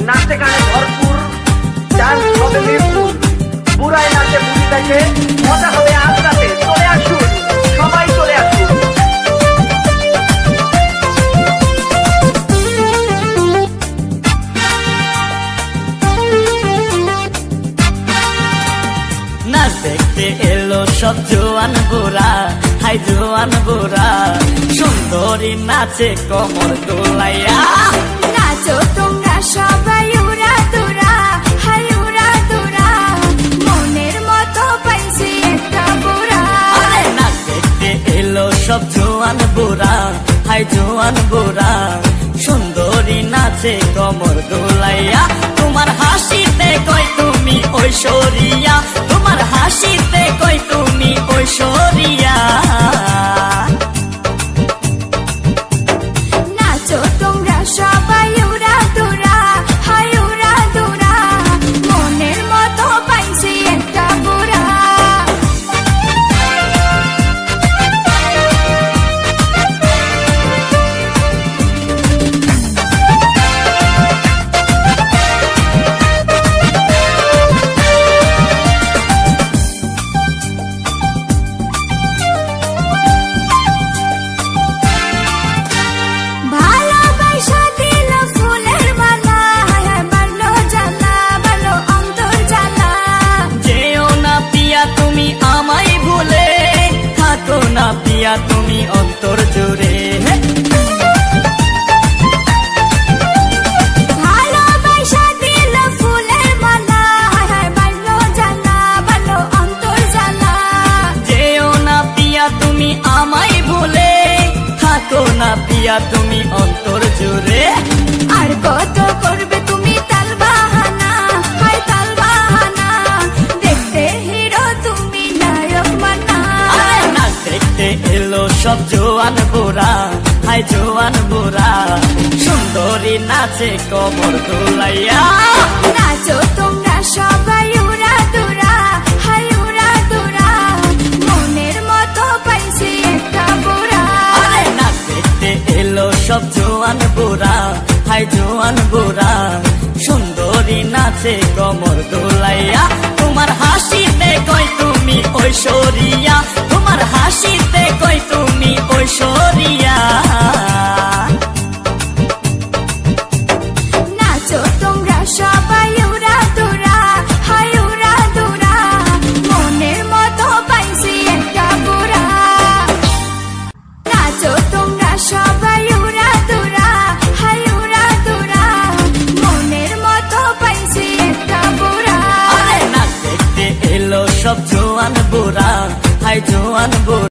নাচে গানে ভরপুর, ডান্স হবে মিরপুর, বুড়ায় নাচে বুড়ি দেখে, মজা হবে আজ রাতে। চলে আসুন, সবাই চলে আসুন। নাচ দেখতে এলো সব জোয়ান বুড়া, হাই জোয়ান বুড়া, সুন্দরী নাচে কোমর দোলাইয়া। নাচো তোমরা সবাই উড়া দুরা, হাই উড়া দুরা, মনের মতো পাইছি একটা বুড়া। নাচ দেখতে এলো সব জোয়ান বুড়া, হাই জোয়ান বুড়া, সুন্দরী নাচে কোমর দোলাইয়া। তোমার হাসিতে কই তুমি ঐশ্বরিয়া, তোমার হাসিতে কই তুমি ঐশ্বরিয়া। নাচো তোমরা সবাই উড়া দুরা, হাই উড়া দুরা, মনের মতো পাইছি একটা বুড়া। ভালোবাসা দিল ফুলের মালা, বাড়লো জ্বালা, বাড়লো অন্তর জ্বালা। যেও না পিয়া তুমি আমায় ভুলে, থাকো না পিয়া তুমি অন্তর জুড়ে। ভালোবাসা দিল ফুলের মালা, বাড়লো জ্বালা, বাড়লো অন্তর জ্বালা। যেও না পিয়া তুমি আমায় ভুলে, থাকো না পিয়া তুমি অন্তর জুড়ে। আর কত করবে তুমি তাল বাহানা, হাই তাল বাহানা, দেখতে হিরো তুমি নায়ক মানা। নাচ দেখতে এলো সব জোয়ান বুড়া, হাই জোয়ান বুড়া, সুন্দরী নাচে কোমর দোলাইয়া। নাচো তোমরা সবাই উড়া দুরা, হাই উড়া দুরা, মনের মতো পাইছি একটা বুড়া। নাচ দেখতে এলো সব জোয়ান বুড়া, হাই জোয়ান বুড়া, সুন্দরী নাচে কোমর দোলাইয়া। তোমার হাসিতে কই তুমি ঐশ্বরিয়া, তোমার হাসিতে কই তুমি ঐশ্বরিয়া। নাচো তোমরা সবাই উড়া দুরা, হাই উড়া দুরা, মনের মতো পাইছি একটা বুড়া। নাচো তোমরা সবাই উড়া দুরা, হাই উড়া দুরা, মনের মতো পাইছি একটা বুড়া। নাচ দেখতে এলো সব জোয়ান বুড়া, হাই জোয়ান বুড়া।